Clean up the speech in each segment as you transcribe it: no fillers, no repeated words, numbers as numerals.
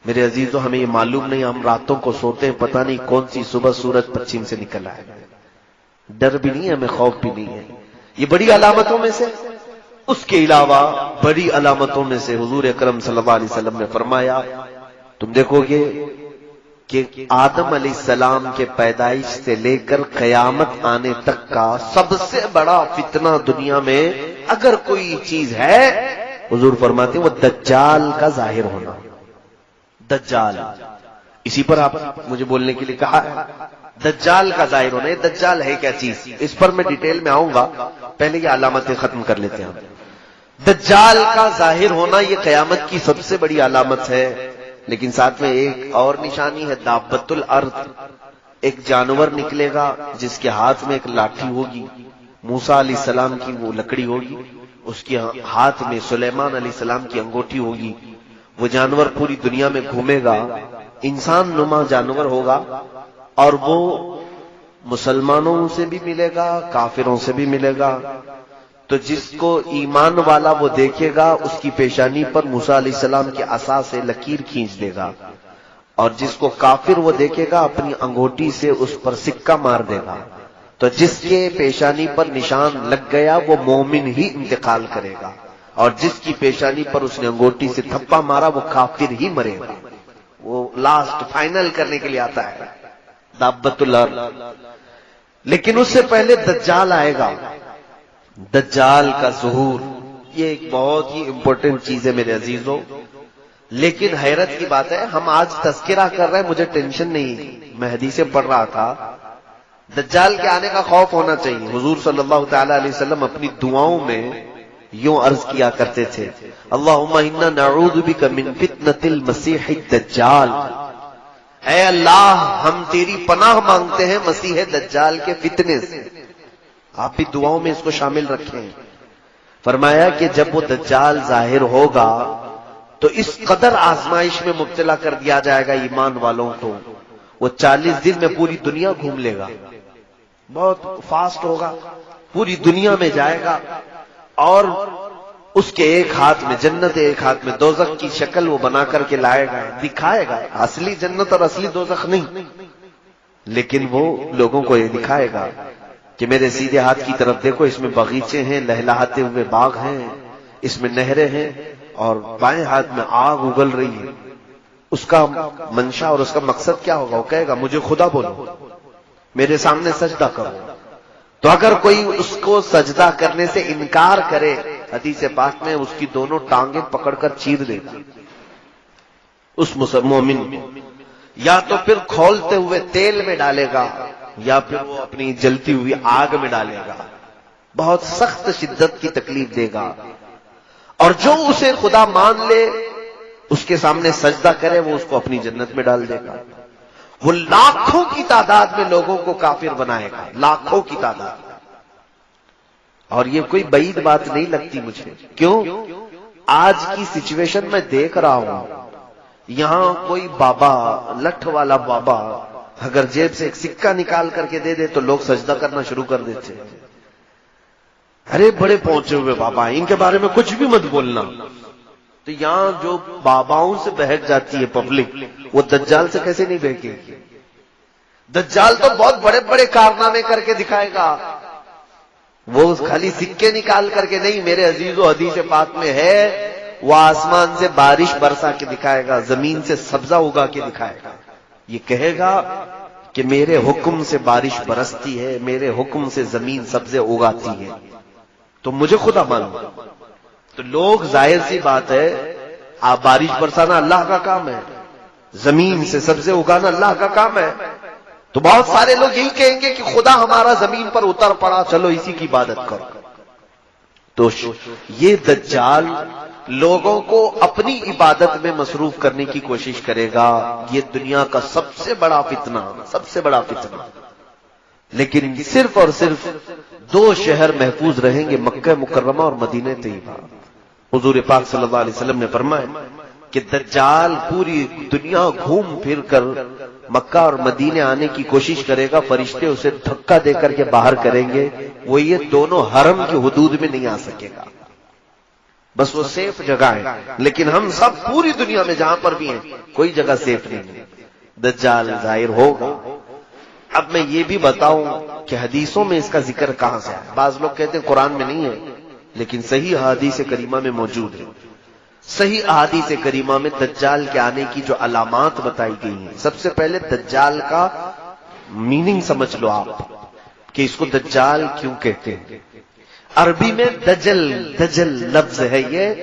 میرے عزیزوں ہمیں یہ معلوم نہیں، ہم راتوں کو سوتے ہیں پتہ نہیں کون سی صبح سورج پچھم سے نکل آئے. ڈر بھی نہیں ہے، ہمیں خوف بھی نہیں ہے. یہ بڑی علامتوں میں سے. اس کے علاوہ بڑی علامتوں میں سے حضور اکرم صلی اللہ علیہ وسلم نے فرمایا، تم دیکھو گے کہ آدم علیہ السلام کے پیدائش سے لے کر قیامت آنے تک کا سب سے بڑا فتنہ دنیا میں اگر کوئی چیز ہے، حضور فرماتے ہیں وہ دجال کا ظاہر ہونا. دجال، اسی پر آپ مجھے بولنے کے لیے کہا ہے، دجال کا ظاہر ہونا. یہ دجال ہے کیا چیز، اس پر میں ڈیٹیل میں آؤں گا، پہلے یہ علامتیں ختم کر لیتے ہیں. دجال کا ظاہر ہونا یہ قیامت کی سب سے بڑی علامت ہے. لیکن ساتھ میں ایک اور نشانی ہے، دابۃ الارض. ایک جانور نکلے گا جس کے ہاتھ میں ایک لاٹھی ہوگی، موسیٰ علیہ السلام کی وہ لکڑی ہوگی، اس کے ہاتھ میں سلیمان علیہ السلام کی انگوٹھی ہوگی. وہ جانور پوری دنیا میں گھومے گا، انسان نما جانور ہوگا، اور وہ مسلمانوں سے بھی ملے گا، کافروں سے بھی ملے گا. تو جس کو ایمان والا وہ دیکھے گا اس کی پیشانی پر موسیٰ علیہ السلام کے عصا سے لکیر کھینچ دے گا، اور جس کو کافر وہ دیکھے گا اپنی انگوٹھی سے اس پر سکہ مار دے گا. تو جس کے پیشانی پر نشان لگ گیا وہ مومن ہی انتقال کرے گا، اور جس کی پیشانی پر اس نے انگوٹھی سے تھپا مارا وہ کافر ہی مرے گا. وہ لاسٹ فائنل کرنے کے لیے آتا ہے دابۃ الارض. لیکن اس سے پہلے دجال آئے گا. دجال کا ظہور یہ ایک بہت ہی امپورٹنٹ چیز ہے میرے عزیزوں. لیکن حیرت کی بات ہے، ہم آج تذکرہ کر رہے ہیں، مجھے ٹینشن نہیں، میں حدیثیں پڑھ رہا تھا. دجال کے آنے کا خوف ہونا چاہیے. حضور صلی اللہ تعالی علیہ وسلم اپنی دعاؤں میں یوں عرض کیا کرتے تھے، اللہم انا نعوذ بک من فتنۃ المسیح الدجال. اے اللہ ہم تیری پناہ مانگتے ہیں مسیح دجال کے فتنے سے. آپ بھی دعاؤں میں اس کو شامل رکھیں. فرمایا کہ جب وہ دجال ظاہر ہوگا تو اس قدر آزمائش میں مبتلا کر دیا جائے گا ایمان والوں کو، وہ 40 دن میں پوری دنیا گھوم لے گا. بہت فاسٹ ہوگا، پوری دنیا میں جائے گا، اور اس کے ایک ہاتھ میں جنت ایک ہاتھ میں دوزخ کی شکل وہ بنا کر کے لائے گا، دکھائے گا. اصلی جنت اور اصلی دوزخ نہیں، لیکن وہ لوگوں کو یہ دکھائے گا کہ میرے سیدھے ہاتھ کی طرف دیکھو، اس میں باغیچے ہیں، لہلہاتے ہوئے باغ ہیں، اس میں نہریں ہیں، اور بائیں ہاتھ میں آگ اگل رہی ہے. اس کا منشا اور اس کا مقصد کیا ہوگا؟ وہ کہے گا مجھے خدا بولو، میرے سامنے سجدہ کرو. تو اگر کوئی اس کو سجدہ کرنے سے انکار کرے، حدیث پاک میں اس کی دونوں ٹانگیں پکڑ کر چیر دے گا اس مومن میں، یا تو پھر کھولتے ہوئے تیل میں ڈالے گا، یا پھر وہ اپنی جلتی ہوئی آگ میں ڈالے گا. بہت سخت شدت کی تکلیف دے گا. اور جو اسے خدا مان لے، اس کے سامنے سجدہ کرے، وہ اس کو اپنی جنت میں ڈال دے گا. وہ لاکھوں کی تعداد میں لوگوں کو کافر بنائے گا، لاکھوں کی تعداد. اور یہ کوئی بعید بات نہیں لگتی مجھے. کیوں؟ آج کی سچویشن میں دیکھ رہا ہوں، یہاں کوئی بابا، لٹھ والا بابا اگر جیب سے ایک سکہ نکال کر کے دے دے تو لوگ سجدہ کرنا شروع کر دیتے. ارے بڑے پہنچے ہوئے بابا، ان کے بارے میں کچھ بھی مت بولنا. تو یہاں جو باباؤں سے بہک جاتی ہے پبلک، وہ دجال سے کیسے نہیں بہکے گی؟ دجال تو بہت بڑے بڑے کارنامے کر کے دکھائے گا. وہ خالی سکے نکال کر کے نہیں، میرے عزیزو حدیث پاک میں ہے، وہ آسمان سے بارش برسا کے دکھائے گا، زمین سے سبزہ اگا کے دکھائے گا. یہ کہے گا کہ میرے حکم سے بارش برستی ہے، میرے حکم سے زمین سبزے اگاتی ہے، تو مجھے خدا مانو. تو لوگ ظاہر سی بات ہے، بارش برسانا اللہ کا کام ہے، زمین سے سبزے اگانا اللہ کا کام ہے. تو بہت سارے لوگ یہی کہیں گے کہ خدا ہمارا زمین پر اتر پڑا، چلو اسی کی عبادت کرو. تو یہ دجال لوگوں کو اپنی عبادت میں مصروف کرنے کی کوشش کرے گا. یہ دنیا کا سب سے بڑا فتنہ، سب سے بڑا فتنہ. لیکن صرف اور صرف 2 شہر محفوظ رہیں گے، مکہ مکرمہ اور مدینہ طیبہ. حضور پاک صلی اللہ علیہ وسلم نے فرمایا کہ دجال پوری دنیا گھوم پھر کر مکہ اور مدینے آنے کی کوشش کرے گا، فرشتے اسے دھکا دے کر کے باہر کریں گے. وہ یہ دونوں حرم کی حدود میں نہیں آ سکے گا. بس وہ سیف جگہ ہے، لیکن ہم سب پوری دنیا میں جہاں پر بھی ہیں کوئی جگہ سیف نہیں ہے، دجال ظاہر ہوگا۔ اب میں یہ بھی بتاؤں کہ حدیثوں میں اس کا ذکر کہاں سے ہے۔ بعض لوگ کہتے ہیں قرآن میں نہیں ہے، لیکن صحیح احادیث کریمہ میں موجود ہے۔ صحیح احادیث کریمہ میں دجال کے آنے کی جو علامات بتائی گئی ہیں، سب سے پہلے دجال کا میننگ سمجھ لو آپ کہ اس کو دجال کیوں کہتے ہیں۔ عربی میں دجل لفظ ہے یہ،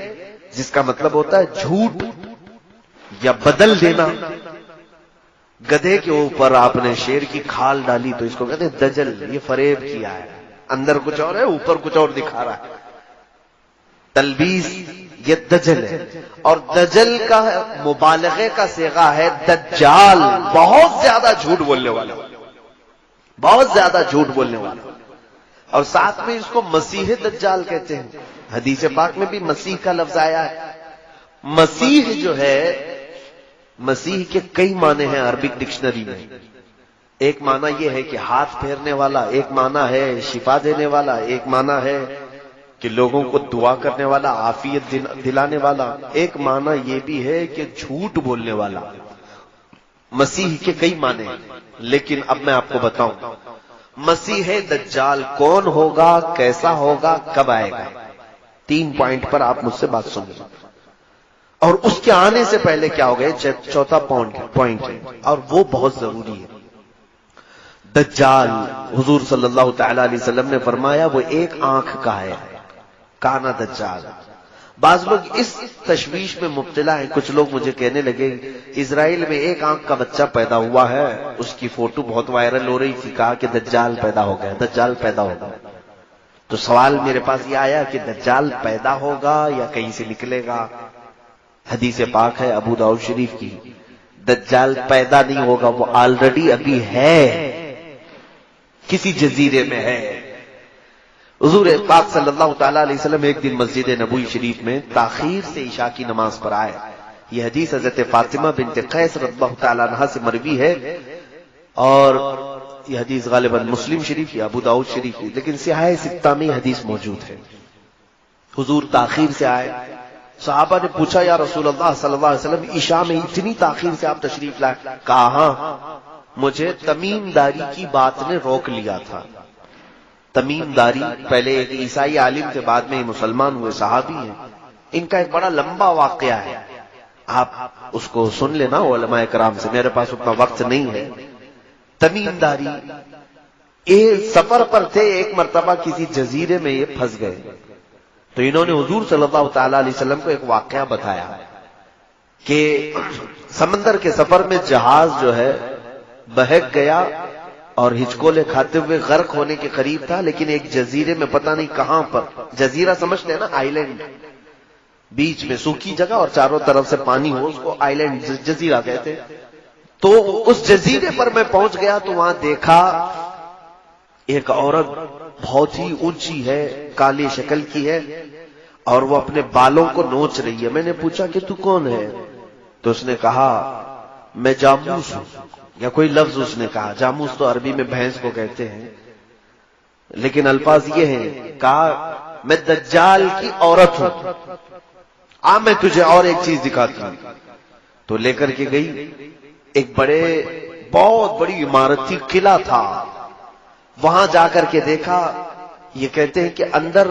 جس کا مطلب ہوتا ہے جھوٹ یا بدل دینا۔ گدھے کے اوپر آپ نے شیر کی کھال ڈالی تو اس کو کہتے ہیں دجل، یہ فریب کیا ہے، اندر کچھ اور ہے اوپر کچھ اور دکھا رہا ہے، تلبیس، یہ دجل ہے۔ اور دجل کا مبالغے کا صیغہ ہے دجال، بہت زیادہ جھوٹ بولنے والا، بہت زیادہ جھوٹ بولنے والا۔ اور ساتھ میں اس کو مسیح دجال کہتے ہیں۔ حدیث پاک میں بھی مسیح کا لفظ آیا ہے۔ مسیح جو ہے، مسیح کے کئی معنی ہیں عربک ڈکشنری میں۔ ایک معنی یہ ہے کہ ہاتھ پھیرنے والا، ایک معنی ہے شفا دینے والا، ایک معنی ہے کہ لوگوں کو دعا کرنے والا، عافیت دلانے والا، ایک معنی یہ بھی ہے کہ جھوٹ بولنے والا۔ مسیح کے کئی معنی ہیں، لیکن اب میں آپ کو بتاؤں مسیح دجال کون ہوگا، کیسا ہوگا، کب آئے گا۔ 3 پوائنٹ پر آپ مجھ سے بات سنیں، اور اس کے آنے سے پہلے کیا ہو گئے، چوتھا پوائنٹ ہے اور وہ بہت ضروری ہے۔ دجال، حضور صلی اللہ تعالی علیہ وسلم نے فرمایا وہ ایک آنکھ کا ہے، کانا دجال۔ بعض لوگ اس تشویش میں مبتلا ہیں، کچھ لوگ مجھے کہنے لگے اسرائیل میں ایک آنکھ کا بچہ پیدا ہوا ہے، اس کی فوٹو بہت وائرل ہو رہی تھی، کہا کہ دجال پیدا ہو گیا، دجال پیدا ہوگا۔ تو سوال میرے پاس یہ آیا کہ دجال پیدا ہوگا یا کہیں سے نکلے گا؟ حدیث پاک ہے ابو داؤد شریف کی، دجال پیدا نہیں ہوگا، وہ آلریڈی ابھی ہے، کسی جزیرے میں ہے۔ حضور پاک صلی اللہ تعالی علیہ وسلم ایک دن مسجد نبوی شریف میں تاخیر سے عشاء کی نماز پر آئے۔ یہ حدیث حضرت فاطمہ بنت قیس رضی اللہ تعالی عنہا سے مروی ہے، اور یہ حدیث غالباً مسلم شریف یا ابو داؤد شریف کی، لیکن سیاہ ستہ میں حدیث موجود ہے۔ حضور تاخیر سے آئے، صحابہ نے پوچھا یا رسول اللہ صلی اللہ علیہ وسلم عشاء میں اتنی تاخیر سے آپ تشریف لائے؟ کہا ہاں، مجھے تمیم داری کی بات نے روک لیا تھا۔ تمیم داری پہلے ایک عیسائی عالم تھے، بعد میں مسلمان ہوئے، صحابی ہیں۔ ان کا ایک بڑا لمبا واقعہ ہے، آپ اس کو سن لینا علماء کرام سے، میرے پاس اتنا وقت نہیں ہے۔ تمیم داری ایک سفر پر تھے، ایک مرتبہ کسی جزیرے میں یہ پھنس گئے، تو انہوں نے حضور صلی اللہ تعالی علیہ وسلم کو ایک واقعہ بتایا کہ سمندر کے سفر میں جہاز جو ہے بہک گیا اور ہچکولے کھاتے ہوئے غرق ہونے کے قریب تھا، لیکن ایک جزیرے میں پتہ نہیں کہاں پر، جزیرہ سمجھتے ہیں نا، آئی لینڈ، بیچ میں سوکھی جگہ اور چاروں طرف سے پانی ہو، اس کو آئی لینڈ جزیرہ کہتے۔ تو اس جزیرے پر میں پہنچ گیا تو وہاں دیکھا ایک عورت بہت ہی اونچی ہے، کالی شکل کی ہے، اور وہ اپنے بالوں کو نوچ رہی ہے۔ میں نے پوچھا کہ تو کون ہے؟ تو اس نے کہا میں جاموس ہوں، یا کوئی لفظ اس نے کہا، جاموس تو عربی میں بھینس کو کہتے ہیں، لیکن الفاظ یہ ہیں، کہا میں دجال کی عورت ہوں، میں تجھے اور ایک چیز دکھاتی ہوں۔ تو لے کر کے گئی، ایک بہت بڑی عمارت تھی، قلعہ تھا، وہاں جا کر کے دیکھا، یہ کہتے ہیں کہ اندر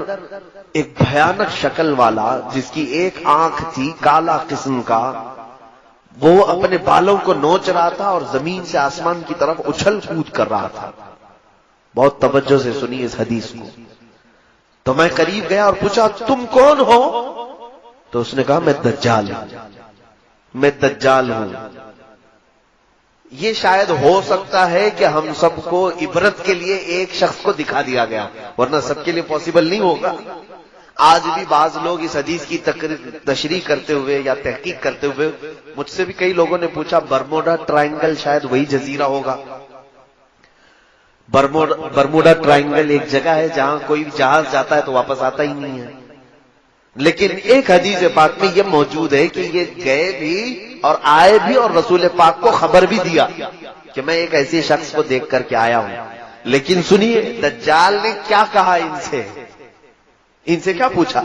ایک بھیانک شکل والا جس کی ایک آنکھ تھی کالا قسم کا، وہ اپنے بالوں کو نوچ رہا تھا اور زمین سے آسمان کی طرف اچھل کود کر رہا تھا۔ بہت توجہ سے سنی اس حدیث کو۔ تو میں قریب گیا اور پوچھا تم کون ہو؟ تو اس نے کہا میں دجال ہوں، میں دجال ہوں۔ یہ شاید ہو سکتا ہے کہ ہم سب کو عبرت کے لیے ایک شخص کو دکھا دیا گیا، ورنہ سب کے لیے پاسبل نہیں ہوگا۔ آج بھی بعض لوگ اس حدیث کی تشریح کرتے ہوئے یا تحقیق کرتے ہوئے، مجھ سے بھی کئی لوگوں نے پوچھا برموڈا ٹرائنگل شاید وہی جزیرہ ہوگا۔ برموڈا ٹرائنگل ایک جگہ ہے جہاں کوئی جہاز جاتا ہے تو واپس آتا ہی نہیں ہے، لیکن ایک حدیث پاک میں یہ موجود ہے کہ یہ گئے بھی اور آئے بھی، اور رسول پاک کو خبر بھی دیا کہ میں ایک ایسے شخص کو دیکھ کر کے آیا ہوں۔ لیکن سنیے دجال نے کیا کہا ان سے کیا پوچھا؟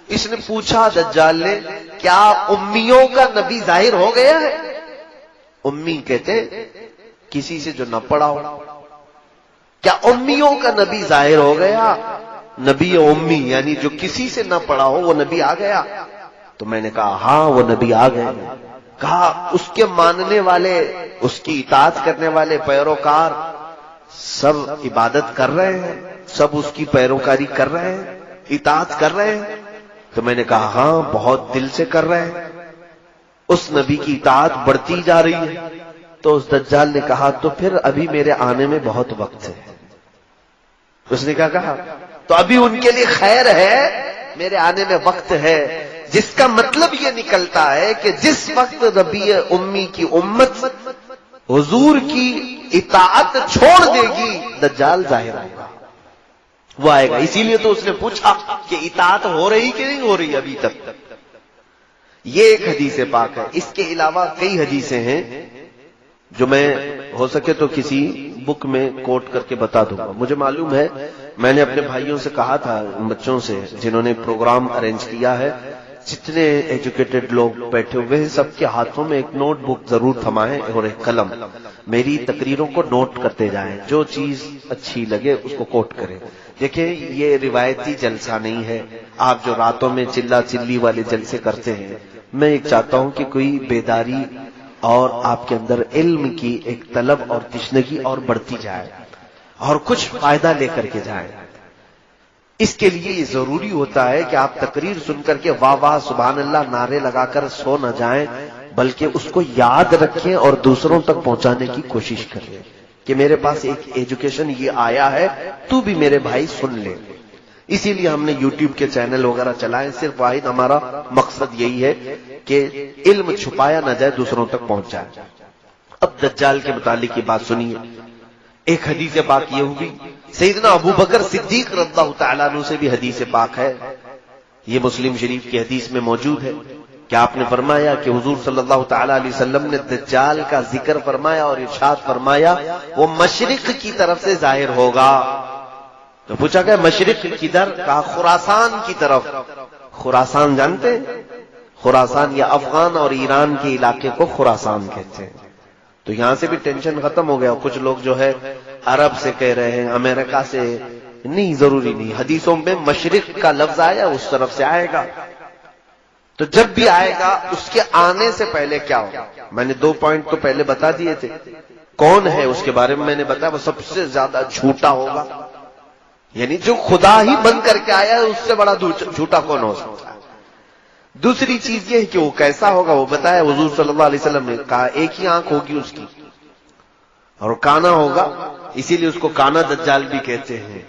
اس نے پوچھا دجال نے کیا امیوں کا نبی ظاہر ہو گیا ہے؟ امی کہتے کسی سے جو نہ پڑھا ہو. کیا امیوں کا نبی ظاہر ہو گیا؟ نبی امی یعنی جو کسی سے نہ پڑھا ہو وہ نبی آ گیا؟ تو میں نے کہا ہاں وہ نبی آ گئے. کہا اس کے ماننے والے، اس کی اطاعت کرنے والے پیروکار سب عبادت کر رہے ہیں، سب اس کی پیروکاری کر رہے ہیں، اطاعت کر رہے ہیں؟ تو میں نے کہا ہاں بہت دل سے کر رہے ہیں، اس نبی کی اطاعت بڑھتی جا رہی ہے. تو اس دجال نے کہا تو پھر ابھی میرے آنے میں بہت وقت ہے. اس نے کیا کہا؟ تو ابھی ان کے لیے خیر ہے، میرے آنے میں وقت ہے. جس کا مطلب یہ نکلتا ہے کہ جس وقت نبی امی کی امت حضور کی اطاعت چھوڑ دے گی دجال ظاہر ہوگا، وہ آئے گا. اسی لیے تو اس نے پوچھا کہ اطاعت ہو رہی کہ نہیں ہو رہی ابھی تک. یہ ایک حدیث پاک ہے. اس کے علاوہ کئی حدیثیں ہیں جو میں ہو سکے تو کسی بک میں کوٹ کر کے بتا دوں گا. مجھے معلوم ہے میں نے اپنے بھائیوں سے کہا تھا، بچوں سے جنہوں نے پروگرام ارینج کیا ہے، جتنے ایجوکیٹڈ لوگ بیٹھے ہوئے ہیں سب کے ہاتھوں میں ایک نوٹ بک ضرور تھمائیں اور ایک قلم. میری تقریروں کو نوٹ کرتے جائیں، جو چیز اچھی لگے اس کو کوٹ کریں. دیکھیں یہ روایتی جلسہ نہیں ہے، آپ جو راتوں میں چلا چلی والے جلسے کرتے ہیں. میں ایک چاہتا ہوں کہ کوئی بیداری اور آپ کے اندر علم کی ایک طلب اور تشنگی اور بڑھتی جائے اور کچھ فائدہ لے کر کے جائیں. اس کے لیے یہ ضروری ہوتا ہے کہ آپ تقریر سن کر کے واہ واہ سبحان اللہ نعرے لگا کر سو نہ جائیں، بلکہ اس کو یاد رکھیں اور دوسروں تک پہنچانے کی کوشش کریں کہ میرے پاس ایک ایجوکیشن یہ آیا ہے، تو بھی میرے بھائی سن لے. اسی لیے ہم نے یوٹیوب کے چینل وغیرہ چلائے. صرف واحد ہمارا مقصد یہی ہے کہ علم چھپایا نہ جائے، دوسروں تک پہنچ جائے. اب دجال کے متعلق کی بات سنیے. ایک حدیث پاک یہ ہوئی، سیدنا ابو بکر صدیق رضی اللہ تعالیٰ عنہ سے بھی حدیث پاک ہے. یہ مسلم شریف کی حدیث میں موجود ہے کہ آپ نے فرمایا کہ حضور صلی اللہ تعالیٰ علیہ وسلم نے دجال کا ذکر فرمایا اور ارشاد فرمایا وہ مشرق کی طرف سے ظاہر ہوگا. تو پوچھا کہ مشرق کدھر؟ کہا خراسان کی طرف. خراسان جانتے ہیں؟ خراسان یا افغان اور ایران کے علاقے کو خراسان کہتے ہیں. تو یہاں سے بھی ٹینشن ختم ہو گیا. کچھ لوگ جو ہے عرب سے کہہ رہے ہیں، امریکہ سے نہیں، ضروری نہیں. حدیثوں میں مشرق کا لفظ آیا اس طرف سے آئے گا. تو جب بھی آئے گا اس کے آنے سے پہلے کیا ہوگا؟ میں نے 2 پوائنٹ تو پہلے بتا دیے تھے. کون ہے اس کے بارے میں میں نے بتایا وہ سب سے زیادہ جھوٹا ہوگا. یعنی جو خدا ہی بن کر کے آیا ہے اس سے بڑا جھوٹا کون ہو سکتا ہے. دوسری چیز یہ ہے کہ وہ کیسا ہوگا وہ بتایا حضور صلی اللہ علیہ وسلم نے. کہا ایک ہی آنکھ ہوگی اس کی اور کانا ہوگا، اسی لیے اس کو کانا دجال بھی کہتے ہیں.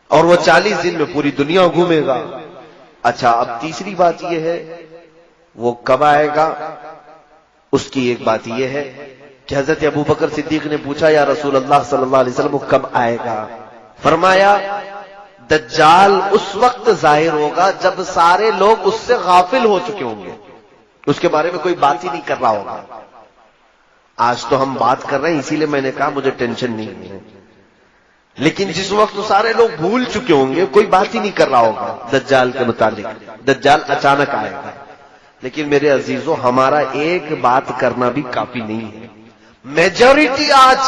اور وہ 40 دن میں پوری دنیا گھومے گا. اچھا اب تیسری بات یہ ہے وہ کب آئے گا. اس کی ایک بات یہ ہے کہ حضرت ابو بکر صدیق نے پوچھا یا رسول اللہ صلی اللہ علیہ وسلم وہ کب آئے گا؟ فرمایا دجال اس وقت ظاہر ہوگا جب سارے لوگ اس سے غافل ہو چکے ہوں گے، اس کے بارے میں کوئی بات ہی نہیں کر رہا ہوگا. آج تو ہم بات کر رہے ہیں اسی لیے میں نے کہا مجھے ٹینشن نہیں ہے، لیکن جس وقت سارے لوگ بھول چکے ہوں گے کوئی بات ہی نہیں کر رہا ہوگا دجال کے متعلق. دجال اچانک آئے گا. لیکن میرے عزیزوں ہمارا ایک بات کرنا بھی کافی نہیں ہے. میجورٹی آج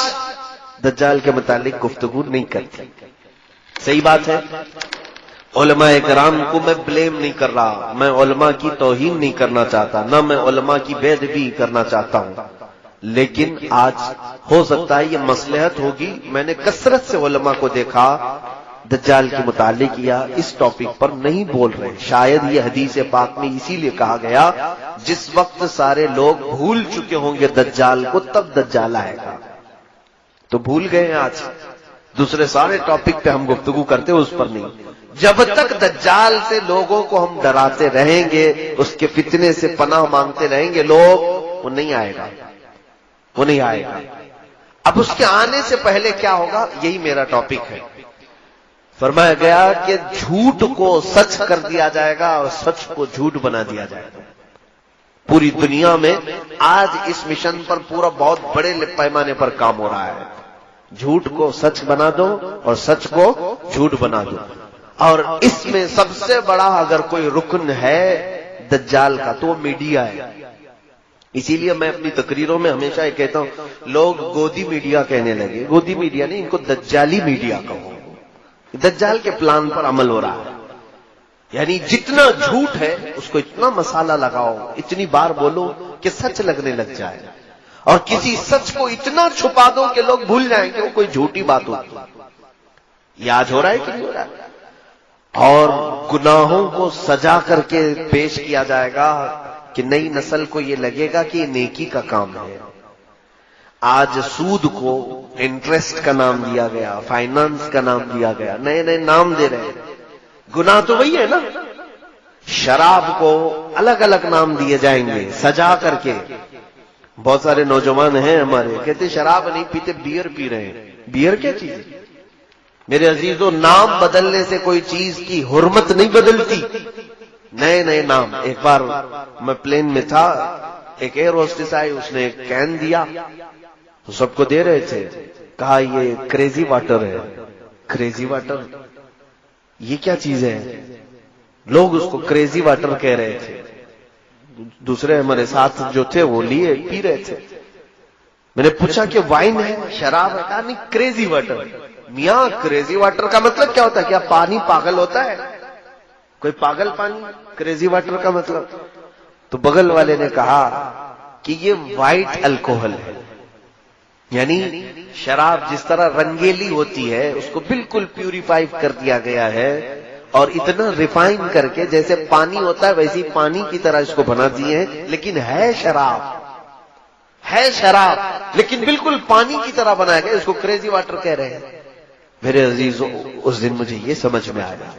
دجال کے متعلق گفتگو نہیں کرتی. صحیح بات ہے. علماء کرام کو میں بلیم نہیں کر رہا، میں علماء کی توہین نہیں کرنا چاہتا، نہ میں علماء کی بے ادبی کرنا چاہتا ہوں. لیکن آج ہو سکتا ہے یہ مصلحت ہوگی. میں نے کثرت سے علماء کو دیکھا دجال کے متعلق یا اس ٹاپک پر نہیں بول رہے. شاید یہ حدیث پاک میں اسی لیے کہا گیا جس وقت سارے لوگ بھول چکے ہوں گے دجال کو تب دجال آئے گا. تو بھول گئے ہیں آج. دوسرے سارے ٹاپک پہ ہم گفتگو کرتے ہیں، اس پر نہیں. جب تک دجال سے لوگوں کو ہم ڈراتے رہیں گے، اس کے فتنے سے پناہ مانگتے رہیں گے لوگ، وہ نہیں آئے گا، وہ نہیں آئے گا. اب اس کے آنے سے پہلے کیا ہوگا یہی میرا ٹاپک ہے. فرمایا گیا کہ جھوٹ کو سچ کر دیا جائے گا اور سچ کو جھوٹ بنا دیا جائے گا. پوری دنیا میں آج اس مشن پر پورا بہت بڑے پیمانے پر کام ہو رہا ہے. جھوٹ کو سچ بنا دو اور سچ کو جھوٹ بنا دو. اور اس میں سب سے بڑا اگر کوئی رکن ہے دجال کا تو وہ میڈیا ہے. اسی لیے میں اپنی تقریروں میں ہمیشہ یہ کہتا ہوں، لوگ گودی میڈیا کہنے لگے. گودی میڈیا نہیں، ان کو دجالی میڈیا کہو. دجال کے پلان پر عمل ہو رہا ہے. یعنی جتنا جھوٹ ہے اس کو اتنا مسالہ لگاؤ، اتنی بار بولو کہ سچ لگنے لگ جائے، اور کسی سچ کو اتنا چھپا دو کہ لوگ بھول جائیں کہ وہ کوئی جھوٹی بات ہوتی. یہ آج ہو رہا ہے کہ نہیں ہو رہا ہے؟ اور گناہوں کو سجا کر کے پیش کیا جائے گا کہ نئی نسل کو یہ لگے گا کہ یہ نیکی کا کام ہے. آج سود کو انٹرسٹ کا نام دیا گیا، فائنانس کا نام دیا گیا، نئے نئے نام دے رہے ہیں. گناہ تو وہی ہے نا. شراب کو الگ الگ نام دیے جائیں گے سجا کر کے. بہت سارے نوجوان ہیں ہمارے کہتے شراب نہیں پیتے، بیئر پی رہے ہیں. بیئر کیا چیز ہے میرے عزیزوں؟ نام بدلنے سے کوئی چیز کی حرمت نہیں بدلتی. نئے نئے نام. ایک بار میں پلین میں تھا، ایک ایئر ہوسٹس آئی، اس نے ایک کین دیا تو سب کو دے رہے تھے. کہا یہ کریزی واٹر ہے. کریزی واٹر یہ کیا چیز ہے؟ لوگ اس کو کریزی واٹر کہہ رہے تھے. دوسرے ہمارے ساتھ جو تھے وہ لیے پی رہے تھے. میں نے پوچھا کہ وائن ہے، شراب ہے؟ کہا نہیں، کریزی واٹر. میاں کریزی واٹر کا مطلب کیا ہوتا ہے؟ کیا پانی پاگل ہوتا ہے؟ کوئی پاگل پانی؟ کریزی واٹر کا مطلب؟ تو بغل والے نے کہا کہ یہ وائٹ الکوہل ہے. یعنی شراب جس طرح رنگیلی ہوتی ہے اس کو بالکل پیوریفائی کر دیا گیا ہے، اور اتنا ریفائن کر کے جیسے پانی ہوتا ہے ویسی پانی کی طرح اس کو بنا دیے ہیں. لیکن ہے شراب، ہے شراب لیکن بالکل پانی کی طرح بنایا گیا. اس کو کریزی واٹر کہہ رہے ہیں. میرے عزیزوں، اس دن مجھے یہ سمجھ میں آیا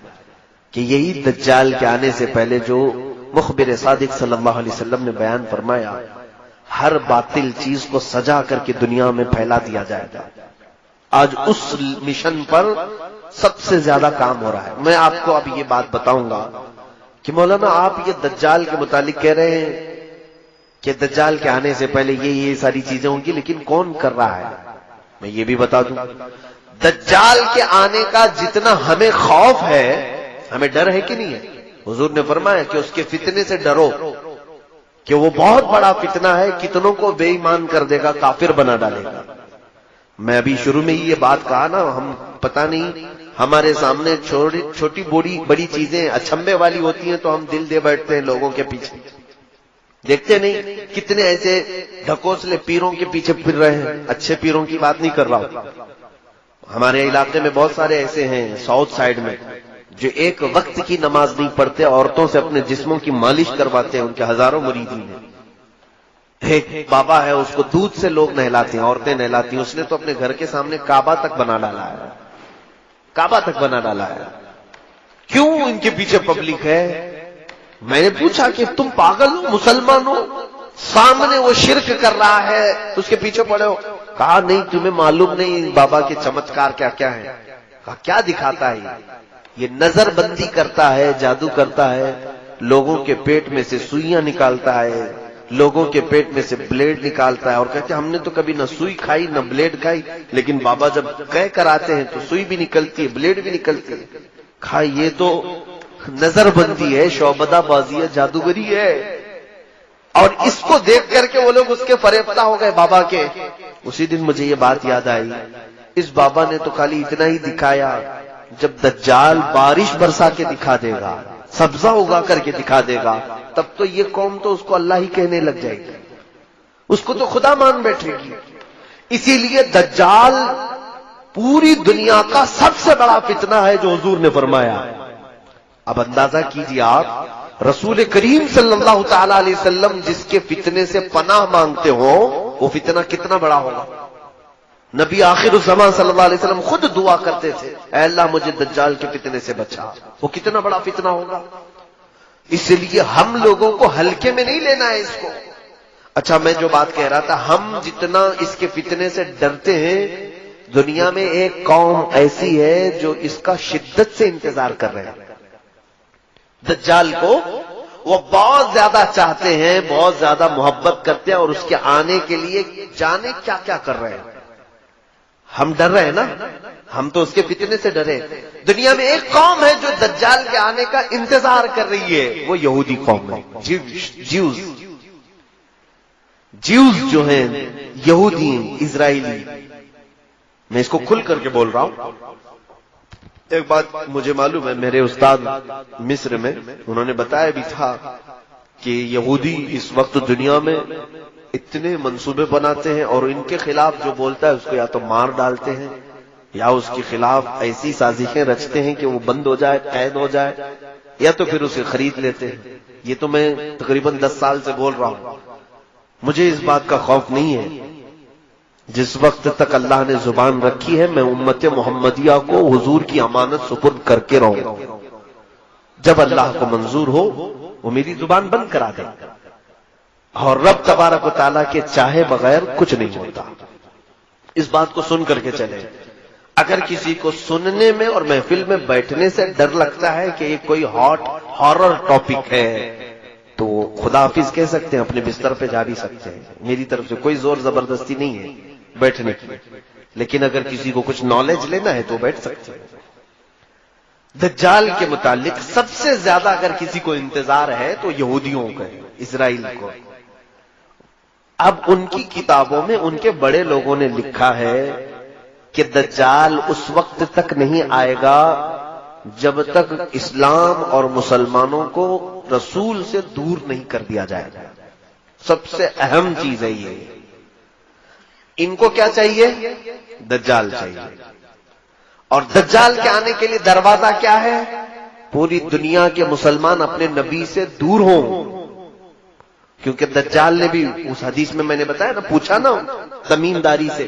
کہ یہی دجال کے آنے سے پہلے جو مخبر صادق صلی اللہ علیہ وسلم نے بیان فرمایا، ہر باطل چیز کو سجا کر کے دنیا میں پھیلا دیا جائے گا. آج اس مشن پر سب سے زیادہ کام ہو رہا ہے. میں آپ کو اب یہ بات بتاؤں گا کہ مولانا آپ یہ دجال کے متعلق کہہ رہے ہیں کہ دجال کے آنے سے پہلے یہ ساری چیزیں ہوں گی، لیکن کون کر رہا ہے؟ میں یہ بھی بتا دوں، دجال کے آنے کا جتنا ہمیں خوف ہے، ہمیں ڈر ہے کہ نہیں ہے؟ حضور نے فرمایا کہ اس کے فتنے سے ڈرو کہ وہ بہت بڑا فتنہ ہے، کتنوں کو بے ایمان کر دے گا، کافر بنا ڈالے گا. میں ابھی شروع میں ہی یہ بات کہا نا، ہم پتہ نہیں ہمارے سامنے چھوٹی بڑی چیزیں اچھمبے والی ہوتی ہیں تو ہم دل دے بیٹھتے ہیں لوگوں کے پیچھے. دیکھتے نہیں کتنے ایسے ڈھکوسلے پیروں کے پیچھے پھر رہے ہیں. اچھے پیروں کی بات نہیں کر رہا ہوں. ہمارے علاقے میں بہت سارے ایسے ہیں ساؤتھ سائڈ میں جو ایک وقت کی نماز نہیں پڑھتے، عورتوں سے اپنے جسموں کی مالش کرواتے ہیں. ان کے ہزاروں مریدین ہیں. ایک بابا ہے، اس کو دودھ سے لوگ نہلاتے ہیں، عورتیں نہلاتی ہیں. اس نے تو اپنے گھر کے سامنے کعبہ تک بنا ڈالا ہے. کعبہ تک بنا ڈالا ہے. کیوں ان کے پیچھے پبلک ہے؟ میں نے پوچھا کہ تم پاگل ہو، مسلمان ہو، سامنے وہ شرک کر رہا ہے اس کے پیچھے پڑے ہو؟ کہا نہیں، تمہیں معلوم نہیں بابا کے چمتکار کیا کیا ہے. کہا کیا دکھاتا ہے؟ یہ نظر بندی کرتا ہے، جادو کرتا ہے، لوگوں کے پیٹ میں سے سوئیاں نکالتا ہے، لوگوں کے پیٹ میں سے بلیڈ نکالتا ہے. اور کہتے ہیں ہم نے تو کبھی نہ سوئی کھائی نہ بلیڈ کھائی، لیکن بابا جب کہہ کر آتے ہیں تو سوئی بھی نکلتی ہے، بلیڈ بھی نکلتی ہے. کہا یہ تو نظر بندی ہے، شعبدہ بازی ہے، جادوگری ہے. اور اس کو دیکھ کر کے وہ لوگ اس کے فریفتہ ہو گئے بابا کے. اسی دن مجھے یہ بات یاد آئی، اس بابا نے تو خالی اتنا ہی دکھایا، جب دجال بارش برسا کے دکھا دے گا، سبزہ اگا کر کے دکھا دے گا، تب تو یہ قوم تو اس کو اللہ ہی کہنے لگ جائے گی، اس کو تو خدا مان بیٹھے گی. اسی لیے دجال پوری دنیا کا سب سے بڑا فتنہ ہے جو حضور نے فرمایا. اب اندازہ کیجیے آپ، رسول کریم صلی اللہ تعالی علیہ وسلم جس کے فتنے سے پناہ مانگتے ہو وہ فتنہ کتنا بڑا ہوگا. نبی آخر الزمان صلی اللہ علیہ وسلم خود دعا کرتے تھے، اے اللہ مجھے دجال کے فتنے سے بچا. وہ کتنا بڑا فتنہ ہوگا. اس لیے ہم لوگوں کو ہلکے میں نہیں لینا ہے اس کو. اچھا، میں جو بات کہہ رہا تھا، ہم جتنا اس کے فتنے سے ڈرتے ہیں، دنیا میں ایک قوم ایسی ہے جو اس کا شدت سے انتظار کر رہے ہیں. دجال کو وہ بہت زیادہ چاہتے ہیں، بہت زیادہ محبت کرتے ہیں، اور اس کے آنے کے لیے جانے کیا کیا کر رہے ہیں. ہم ڈر رہے ہیں نا، ہم تو اس کے فتنے سے ڈرے. دنیا میں ایک قوم ہے جو دجال کے آنے کا انتظار کر رہی ہے، وہ یہودی قوم ہے. جیوز جو ہیں، یہودی اسرائیلی. میں اس کو کھل کر کے بول رہا ہوں. ایک بات مجھے معلوم ہے، میرے استاد مصر میں انہوں نے بتایا بھی تھا کہ یہودی اس وقت دنیا میں اتنے منصوبے بناتے ہیں اور ان کے خلاف جو بولتا ہے اس کو یا تو مار ڈالتے ہیں یا اس کے خلاف ایسی سازشیں رچتے ہیں کہ وہ بند ہو جائے، قید ہو جائے، یا تو پھر اسے خرید لیتے ہیں. یہ تو میں تقریباً 10 سال سے بول رہا ہوں. مجھے اس بات کا خوف نہیں ہے. جس وقت تک اللہ نے زبان رکھی ہے میں امت محمدیہ کو حضور کی امانت سپرد کر کے رہوں. جب اللہ کو منظور ہو وہ میری زبان بند کرا دے، اور رب تبارک و تعالیٰ کے چاہے بغیر کچھ نہیں ہوتا. اس بات کو سن کر کے چلے. اگر کسی کو سننے میں اور محفل میں بیٹھنے سے ڈر لگتا ہے کہ یہ کوئی ہاٹ ہارر ٹاپک ہے تو خدا حافظ کہہ سکتے ہیں، اپنے بستر پہ جا بھی سکتے ہیں. میری طرف سے کوئی زور زبردستی نہیں ہے بیٹھنے کی. لیکن اگر کسی کو کچھ نالج لینا ہے تو بیٹھ سکتے ہیں. دجال کے متعلق سب سے زیادہ اگر کسی کو انتظار ہے تو یہودیوں کا ہے، اسرائیل کو. اب ان کی کتابوں میں ان کے بڑے لوگوں نے لکھا ہے کہ دجال اس وقت تک نہیں آئے گا جب تک اسلام اور مسلمانوں کو رسول سے دور نہیں کر دیا جائے گا. سب سے اہم چیز ہے یہ. ان کو کیا چاہیے؟ دجال چاہیے. اور دجال کے آنے کے لیے دروازہ کیا ہے؟ پوری دنیا کے مسلمان اپنے نبی سے دور ہوں. کیونکہ دجال نے بھی اس حدیث میں نے بتایا نا، پوچھا نا تمیم داری سے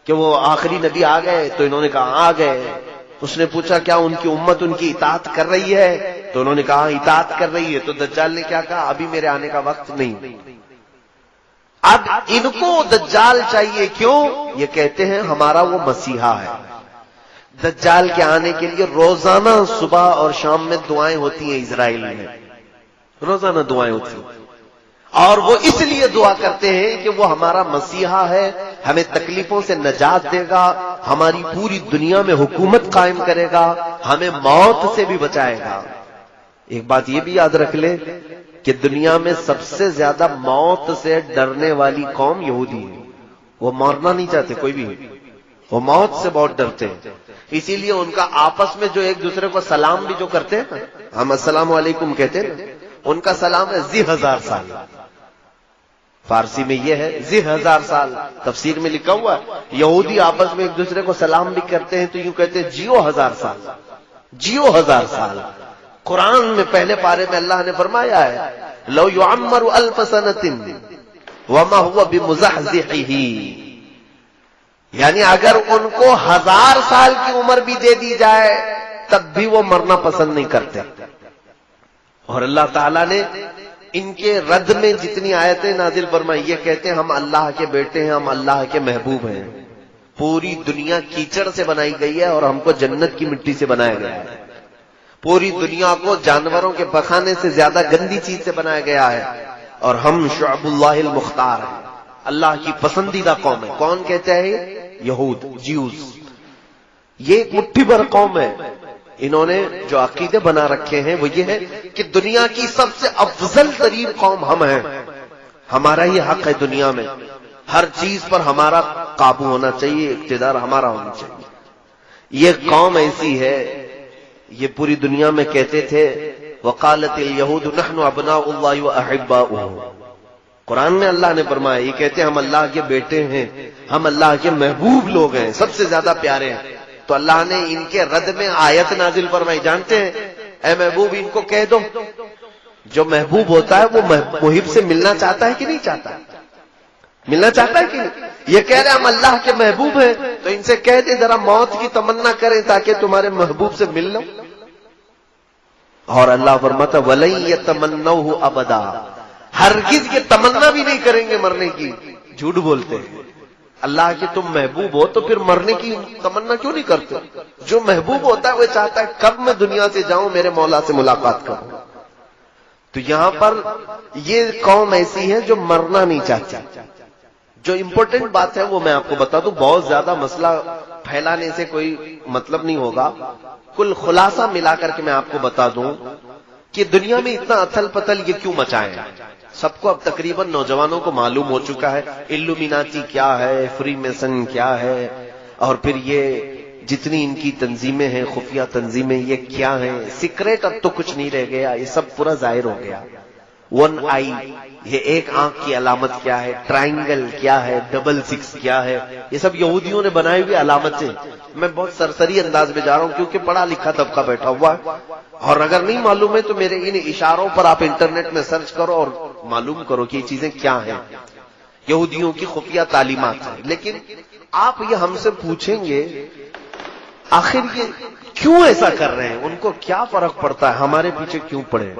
کہ وہ آخری نبی آ گئے تو انہوں نے کہا آ گئے. اس نے پوچھا کیا ان کی امت ان کی اطاعت کر رہی ہے؟ تو انہوں نے کہا اطاعت کر رہی ہے. تو دجال نے کیا کہا؟ ابھی میرے آنے کا وقت نہیں. اب ان کو دجال چاہیے. کیوں؟ یہ کہتے ہیں ہمارا وہ مسیحا ہے. دجال کے آنے کے لیے روزانہ صبح اور شام میں دعائیں ہوتی ہیں اسرائیل میں، روزانہ دعائیں ہوتی ہیں. اور وہ اس لیے دعا کرتے ہیں کہ وہ ہمارا مسیحا ہے، ہمیں تکلیفوں سے نجات دے گا، ہماری پوری دنیا میں حکومت قائم کرے گا، ہمیں موت سے بھی بچائے گا. ایک بات یہ بھی یاد رکھ لے کہ دنیا میں سب سے زیادہ موت سے ڈرنے والی قوم یہودی ہے. وہ مرنا نہیں چاہتے کوئی بھی، وہ موت سے بہت ڈرتے ہیں. اسی لیے ان کا آپس میں جو ایک دوسرے کو سلام بھی جو کرتے ہیں نا، ہم السلام علیکم کہتے ہیں نا، ان کا سلام ہے ذی 1000 سال. فارسی میں یہ ہے ذی 1000 سال. تفسیر میں لکھا ہوا ہے یہودی آپس میں ایک دوسرے کو سلام بھی کرتے ہیں تو یوں کہتے ہیں جیو 1000 سال، جیو 1000 سال. قرآن میں پہلے پارے میں اللہ نے فرمایا ہے لو یعمر 1000 سنۃ وما هو بمزحزحه، یعنی اگر ان کو 1000 سال کی عمر بھی دے دی جائے تب بھی وہ مرنا پسند نہیں کرتے. اور اللہ تعالیٰ نے ان کے رد میں جتنی آیتیں نازل فرمائی، یہ کہتے ہیں ہم اللہ کے بیٹے ہیں، ہم اللہ کے محبوب ہیں. پوری دنیا کیچڑ سے بنائی گئی ہے اور ہم کو جنت کی مٹی سے بنایا گیا ہے. پوری دنیا کو جانوروں کے پخانے سے زیادہ گندی چیز سے بنایا گیا ہے، اور ہم شعب اللہ المختار ہیں، اللہ کی پسندیدہ قوم ہے. کون کہتے ہیں؟ یہود، جیوز. یہ ایک مٹھی بھر قوم ہے. انہوں نے جو عقیدے بنا رکھے ہیں وہ یہ ہے کہ دنیا کی سب سے افضل ترین قوم ہم ہیں، ہمارا ہی حق ہے دنیا میں، ہر چیز پر ہمارا قابو ہونا چاہیے، اقتدار ہمارا ہونا چاہیے. یہ قوم ایسی ہے، یہ پوری دنیا میں کہتے تھے وقالت الیہود نحن ابناء اللہ واحباؤہ. قرآن میں اللہ نے فرمایا یہ کہتے ہیں ہم اللہ کے بیٹے ہیں، ہم اللہ کے محبوب لوگ ہیں، سب سے زیادہ پیارے ہیں. تو اللہ نے ان کے رد میں آیت نازل فرمائی، جانتے ہیں اے محبوب ان کو کہہ دو جو محبوب ہوتا ہے وہ محب سے ملنا چاہتا ہے کہ نہیں چاہتا؟ ملنا چاہتا ہے کہ نہیں؟ یہ کہہ رہے ہم اللہ کے محبوب ہیں تو ان سے کہہ دیں ذرا موت کی تمنا کریں تاکہ تمہارے محبوب سے مل لو. اور اللہ فرماتا وَلَن يَتَمَنَّوْهُ أَبَدًا، ہرگز یہ تمنا بھی نہیں کریں گے مرنے کی. جھوٹ بولتے ہیں. اللہ کے تم محبوب ہو تو پھر مرنے کی تمنا کیوں نہیں کرتے؟ جو محبوب ہوتا ہے وہ چاہتا ہے کب میں دنیا سے جاؤں میرے مولا سے ملاقات کروں. تو یہاں پر یہ قوم ایسی ہے جو مرنا نہیں چاہتی. جو امپورٹنٹ بات ہے وہ میں آپ کو بتا دوں، بہت زیادہ مسئلہ پھیلانے سے کوئی مطلب نہیں ہوگا، کل خلاصہ ملا کر کے میں آپ کو بتا دوں کہ دنیا میں اتنا اتھل پتل یہ کیوں مچائیں؟ سب کو اب تقریباً نوجوانوں کو معلوم ہو چکا ہے الومیناتی کیا ہے، فری میسن کیا ہے، اور پھر یہ جتنی ان کی تنظیمیں ہیں، خفیہ تنظیمیں، یہ کیا ہیں، سیکریٹ اب تو کچھ نہیں رہ گیا، یہ سب پورا ظاہر ہو گیا۔ 1 آئی، یہ ایک آنکھ کی علامت کیا ہے، ٹرائنگل کیا ہے، 66 کیا ہے، یہ سب یہودیوں نے بنائی ہوئی علامتیں۔ میں بہت سرسری انداز میں جا رہا ہوں کیونکہ پڑھا لکھا طبقہ بیٹھا ہوا ہے، اور اگر نہیں معلوم ہے تو میرے ان اشاروں پر آپ انٹرنیٹ میں سرچ کرو اور معلوم کرو کہ یہ چیزیں کیا ہیں، یہودیوں کی خفیہ تعلیمات ہیں۔ لیکن آپ یہ ہم سے پوچھیں گے آخر یہ کیوں ایسا کر رہے ہیں، ان کو کیا فرق پڑتا ہے، ہمارے پیچھے کیوں پڑے،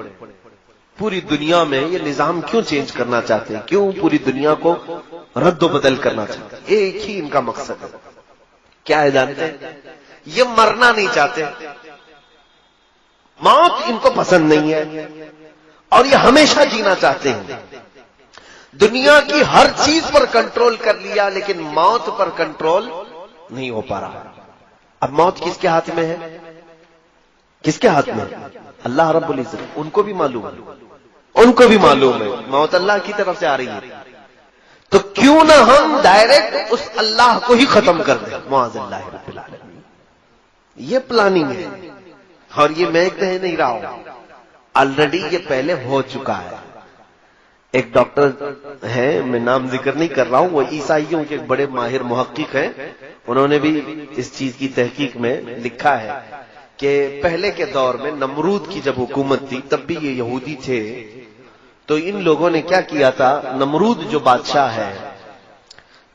پوری دنیا میں یہ نظام کیوں چینج کرنا چاہتے ہیں، کیوں پوری دنیا کو رد و بدل کرنا چاہتے ہیں؟ ایک ہی ان کا مقصد ہے، کیا ہے جانتے ہیں؟ یہ مرنا نہیں چاہتے، موت ان کو پسند نہیں ہے، اور یہ ہمیشہ جینا چاہتے ہیں۔ دنیا کی ہر چیز پر کنٹرول کر لیا لیکن موت پر کنٹرول نہیں ہو پا رہا۔ اب موت کس کے ہاتھ میں ہے؟ کس کے ہاتھ میں؟ اللہ رب العزت۔ ان کو بھی معلوم ہے، ان کو بھی معلوم ہے موت اللہ کی طرف سے آ رہی ہے، تو کیوں نہ ہم ڈائریکٹ اس اللہ کو ہی ختم کر دیں، معاذ اللہ رب العالمین۔ یہ پلاننگ ہے، اور یہ میں کہہ نہیں رہا ہوں، آلریڈی یہ پہلے ہو چکا ہے۔ ایک ڈاکٹر ہیں، میں نام ذکر نہیں کر رہا ہوں، وہ عیسائیوں کے ایک بڑے ماہر محقق ہیں، انہوں نے بھی اس چیز کی تحقیق میں لکھا ہے کہ پہلے کے دور میں نمرود کی جب حکومت تھی تب بھی یہ یہودی تھے، تو ان لوگوں نے کیا کیا تھا، نمرود جو بادشاہ ہے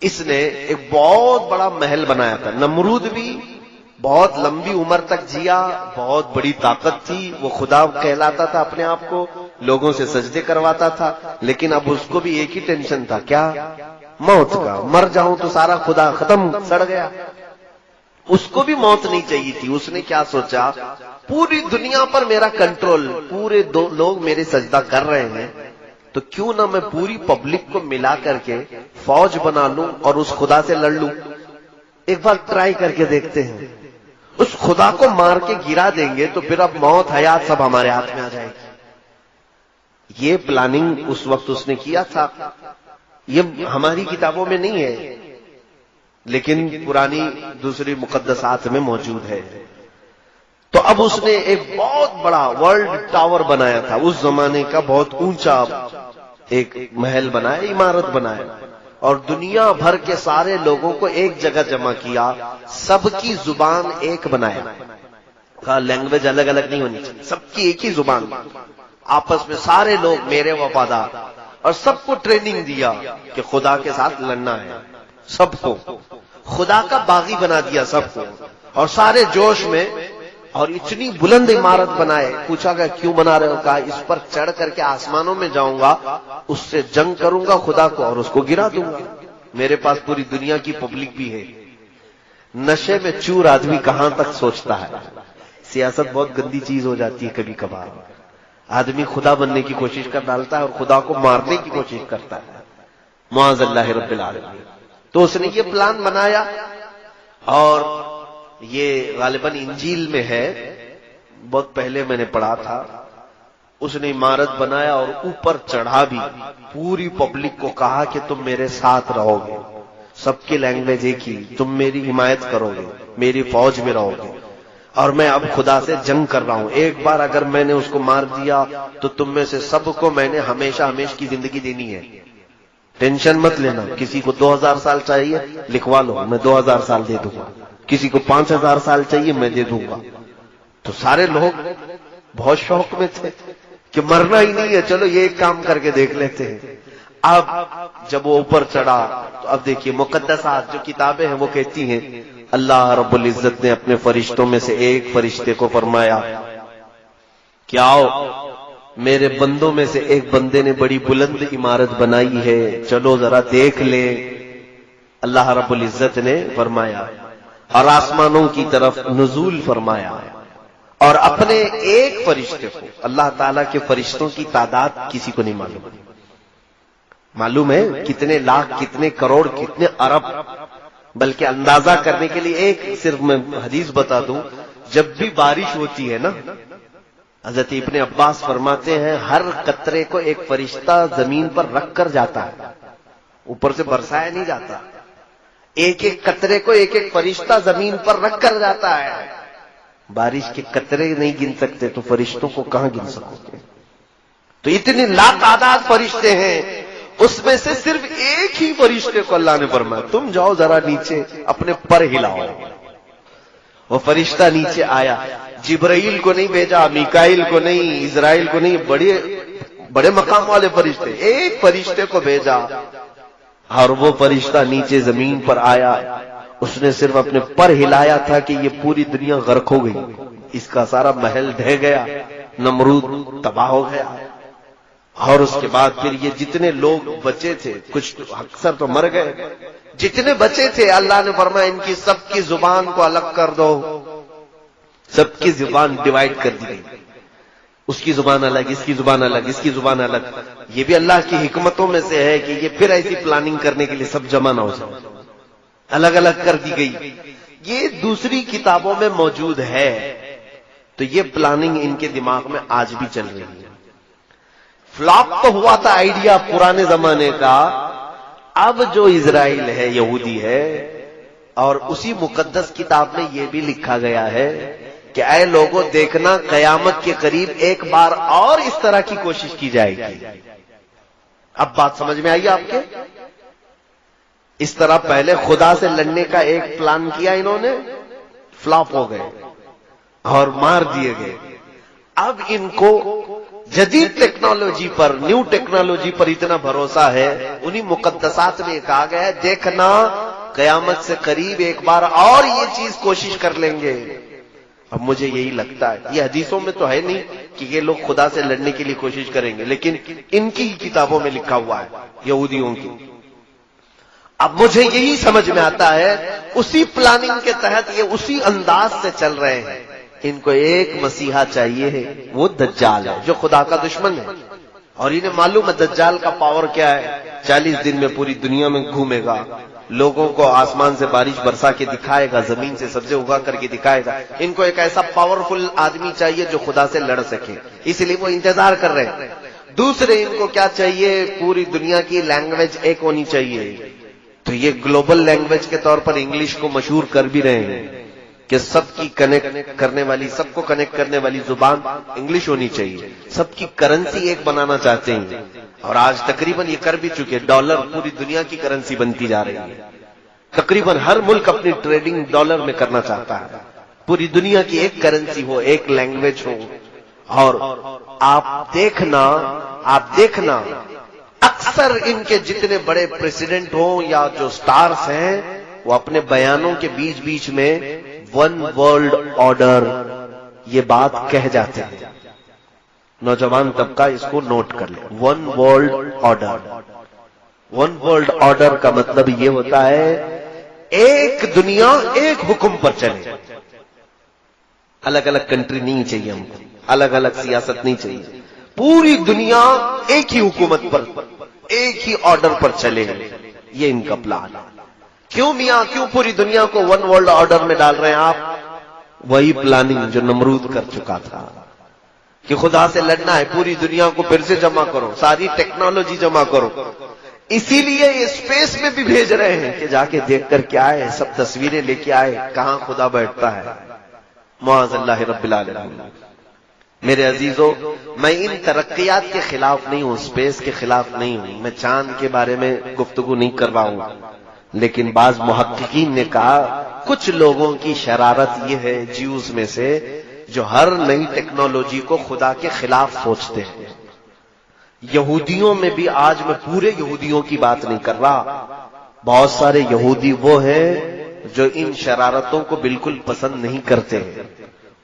اس نے ایک بہت بڑا محل بنایا تھا۔ نمرود بھی بہت لمبی عمر تک جیا، بہت بڑی طاقت تھی، وہ خدا کہلاتا تھا اپنے آپ کو، لوگوں سے سجدے کرواتا تھا، لیکن اب اس کو بھی ایک ہی ٹینشن تھا، کیا؟ موت کا، مر جاؤں تو سارا خدا ختم، سڑ گیا۔ اس کو بھی موت نہیں چاہیے تھی، اس نے کیا سوچا، پوری دنیا پر میرا کنٹرول، پورے لوگ میرے سجدہ کر رہے ہیں، تو کیوں نہ میں پوری پبلک کو ملا کر کے فوج بنا لوں اور اس خدا سے لڑ لوں، ایک بار ٹرائی کر کے دیکھتے ہیں، اس خدا کو مار کے گرا دیں گے تو پھر اب موت حیات سب ہمارے ہاتھ میں آ جائے گی۔ یہ پلاننگ اس وقت اس نے کیا تھا، یہ ہماری کتابوں میں نہیں ہے لیکن پرانی دوسری مقدسات میں موجود ہے۔ تو اب اس نے ایک بہت بڑا ورلڈ ٹاور بنایا تھا، اس زمانے کا بہت اونچا ایک محل بنایا، عمارت بنایا، اور دنیا بھر کے سارے لوگوں کو ایک جگہ جمع کیا، سب کی زبان ایک بنایا، کہا لینگویج الگ الگ نہیں ہونی چاہیے، سب کی ایک ہی زبان، آپس میں سارے لوگ میرے وفادار، اور سب کو ٹریننگ دیا کہ خدا کے ساتھ لڑنا ہے، سب کو خدا کا باغی بنا دیا سب کو، اور سارے جوش میں، اور اتنی بلند عمارت بنائے۔ پوچھا گیا کیوں بنا رہے ہو، کہا اس پر چڑھ کر کے آسمانوں میں جاؤں گا، اس سے جنگ کروں گا خدا کو اور اس کو گرا دوں گا، میرے پاس پوری دنیا کی پبلک بھی ہے۔ نشے میں چور آدمی کہاں تک سوچتا ہے، سیاست بہت گندی چیز ہو جاتی ہے کبھی کبھار، آدمی خدا بننے کی کوشش کر ڈالتا ہے اور خدا کو مارنے کی کوشش کرتا ہے، معاذ اللہ رب العالمین۔ تو اس نے یہ پلان بنایا، اور یہ غالباً انجیل میں ہے، بہت پہلے میں نے پڑھا تھا، اس نے عمارت بنایا اور اوپر چڑھا بھی، پوری پبلک کو کہا کہ تم میرے ساتھ رہو گے، سب کی لینگویج ایک ہی، تم میری حمایت کرو گے، میری فوج میں رہو گے، اور میں اب خدا سے جنگ کر رہا ہوں، ایک بار اگر میں نے اس کو مار دیا تو تم میں سے سب کو میں نے ہمیشہ ہمیشہ کی زندگی دینی ہے، ٹینشن مت لینا، کسی کو 2000 سال چاہیے لکھوا لو، میں 2000 سال دے دوں گا، کسی کو 5000 سال چاہیے میں دے دوں گا۔ تو سارے لوگ بہت شوق میں تھے کہ مرنا ہی نہیں ہے، چلو یہ ایک کام کر کے دیکھ لیتے ہیں۔ اب جب وہ اوپر چڑھا تو اب دیکھیے مقدسات جو کتابیں ہیں وہ کہتی ہیں اللہ رب العزت نے اپنے فرشتوں میں سے ایک فرشتے کو فرمایا کہ آؤ، میرے بندوں میں سے ایک بندے نے بڑی بلند عمارت بنائی ہے، چلو ذرا دیکھ لیں۔ اللہ رب العزت نے فرمایا اور آسمانوں کی طرف نزول فرمایا، اور اپنے ایک فرشتے کو، اللہ تعالیٰ کے فرشتوں کی تعداد کسی کو نہیں معلوم، معلوم ہے کتنے لاکھ، کتنے کروڑ، کتنے ارب. بلکہ اندازہ کرنے کے لیے ایک صرف میں حدیث بتا دوں، جب بھی بارش ہوتی ہے نا، حضرت ابن عباس فرماتے ہیں ہر قطرے کو ایک فرشتہ زمین پر رکھ کر جاتا ہے، اوپر سے برسایا نہیں جاتا. ایک ایک قطرے کو ایک ایک فرشتہ زمین پر رکھ کر جاتا ہے. بارش کے قطرے نہیں گن سکتے تو فرشتوں کو کہاں گن سکو گے؟ تو اتنے لاتعداد فرشتے ہیں، اس میں سے صرف ایک ہی فرشتے کو اللہ نے فرمایا تم جاؤ ذرا نیچے اپنے پر ہلاؤ. وہ فرشتہ نیچے آیا، جبرائیل کو نہیں بھیجا، میکائیل کو نہیں، اسرائیل کو نہیں، بڑے مقام والے فرشتے، ایک فرشتے کو بھیجا. اور وہ فرشتہ نیچے زمین پر آیا، اس نے صرف اپنے پر ہلایا تھا کہ یہ پوری دنیا غرق ہو گئی، اس کا سارا محل ڈھہ گیا، نمرود تباہ ہو گیا. اور اس کے بعد پھر یہ جتنے لوگ بچے تھے، کچھ اکثر تو مر گئے، جتنے بچے تھے اللہ نے فرمایا ان کی سب کی زبان کو الگ کر دو. سب کی زبان ڈیوائیڈ کر دی گئی، اس کی زبان الگ، اس کی زبان الگ، اس کی زبان الگ. یہ بھی اللہ کی حکمتوں میں سے ہے کہ یہ پھر ایسی پلاننگ کرنے کے لیے سب جمع نہ ہو جائے، الگ الگ کر دی گئی. یہ دوسری کتابوں میں موجود ہے، تو یہ پلاننگ ان کے دماغ میں آج بھی چل رہی ہے. فلاپ تو ہوا تھا آئیڈیا پرانے زمانے کا، اب جو اسرائیل ہے، یہودی ہے، اور اسی مقدس کتاب میں یہ بھی لکھا گیا ہے کہ اے لوگوں دیکھنا قیامت کے قریب ایک بار اور اس طرح کی کوشش کی جائے گی. اب بات سمجھ میں آئی آپ کے؟ اس طرح پہلے خدا سے لڑنے کا ایک پلان کیا انہوں نے، فلاپ ہو گئے اور مار دیے گئے. اب ان کو جدید ٹیکنالوجی پر، نیو ٹیکنالوجی پر اتنا بھروسہ ہے، انہی مقدسات میں کہا گیا ہے دیکھنا قیامت سے قریب ایک بار اور یہ چیز کوشش کر لیں گے. اب مجھے یہی لگتا ہے، یہ حدیثوں میں تو ہے نہیں کہ یہ لوگ خدا سے لڑنے کے لیے کوشش کریں گے، لیکن ان کی کتابوں میں لکھا ہوا ہے، یہودیوں کی. اب مجھے یہی سمجھ میں آتا ہے اسی پلاننگ کے تحت یہ اسی انداز سے چل رہے ہیں. ان کو ایک مسیحا چاہیے ہے، وہ دجال ہے جو خدا کا دشمن ہے، اور انہیں معلوم ہے دجال کا پاور کیا ہے. 40 دن میں پوری دنیا میں گھومے گا، لوگوں کو آسمان سے بارش برسا کے دکھائے گا، زمین سے سبزے اگا کر کے دکھائے گا. ان کو ایک ایسا پاورفل آدمی چاہیے جو خدا سے لڑ سکے، اس لیے وہ انتظار کر رہے ہیں. دوسرے ان کو کیا چاہیے؟ پوری دنیا کی لینگویج ایک ہونی چاہیے. تو یہ گلوبل لینگویج کے طور پر انگلش کو مشہور کر بھی رہے ہیں کہ سب کی کنیکٹ کرنے والی، سب کو کنیکٹ کرنے والی زبان انگلش ہونی چاہیے. سب کی کرنسی ایک بنانا چاہتے ہیں، اور آج تقریباً یہ کر بھی چکے. ڈالر پوری دنیا کی کرنسی بنتی جا رہی ہے. تقریباً ہر ملک اپنی ٹریڈنگ ڈالر میں کرنا چاہتا ہے. پوری دنیا کی ایک کرنسی ہو، ایک لینگویج ہو. اور آپ دیکھنا اکثر ان کے جتنے بڑے پریزیڈنٹ ہوں یا جو سٹارز ہیں، وہ اپنے بیانوں کے بیچ بیچ میں ون ورلڈ آرڈر یہ بات کہہ جاتے ہیں. نوجوان طبقہ اس کو نوٹ کر لے، one world order. One world order کا مطلب یہ ہوتا ہے ایک دنیا ایک حکم پر چلے. الگ الگ کنٹری نہیں چاہیے ہم کو، الگ الگ سیاست نہیں چاہیے. پوری دنیا ایک ہی حکومت پر، ایک ہی آرڈر پر چلے. یہ ان کا پلان ہے. کیوں میاں، کیوں پوری دنیا کو ون ورلڈ آرڈر میں ڈال رہے ہیں آپ؟ وہی پلاننگ جو نمرود کر چکا تھا کہ خدا سے لڑنا ہے، پوری دنیا کو پھر سے جمع کرو، ساری ٹیکنالوجی جمع کرو. اسی لیے یہ اسپیس میں بھی بھیج رہے ہیں کہ جا کے دیکھ کر کے آئے، سب تصویریں لے کے آئے کہاں خدا بیٹھتا ہے. معاذ اللہ رب العالمین. میرے عزیزو، میں ان ترقیات کے خلاف نہیں ہوں، اسپیس کے خلاف نہیں ہوں، میں چاند کے بارے میں گفتگو نہیں کر رہا ہوں. لیکن بعض محققین نے کہا کچھ لوگوں کی شرارت یہ ہے جیوز میں سے جو ہر نئی ٹیکنالوجی کو خدا کے خلاف سوچتے ہیں. یہودیوں میں بھی، آج میں پورے یہودیوں کی بات نہیں کر رہا، بہت سارے یہودی وہ ہیں جو ان شرارتوں کو بالکل پسند نہیں کرتے ہیں.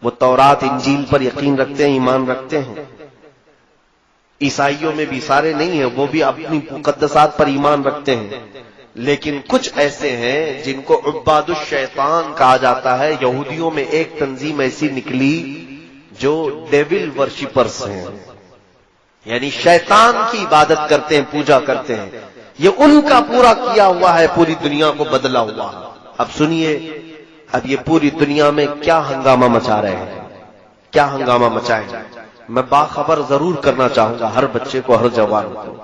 وہ تورات انجیل پر یقین رکھتے ہیں، ایمان رکھتے ہیں. عیسائیوں میں بھی سارے نہیں ہیں، وہ بھی اپنی مقدسات پر ایمان رکھتے ہیں. لیکن کچھ ایسے ہیں جن کو عباد الشیطان کہا جاتا ہے. یہودیوں میں ایک تنظیم ایسی نکلی جو ڈیول ورشپرز ہیں. یعنی شیطان کی عبادت کرتے ہیں، پوجا کرتے ہیں، یہ ان کا پورا کیا ہوا ہے، پوری دنیا کو بدلا ہوا۔ اب سنیے، اب یہ پوری دنیا میں کیا ہنگامہ مچا رہے ہیں، کیا ہنگامہ مچائیں۔ میں باخبر ضرور کرنا چاہوں گا ہر بچے کو، ہر جوان کو،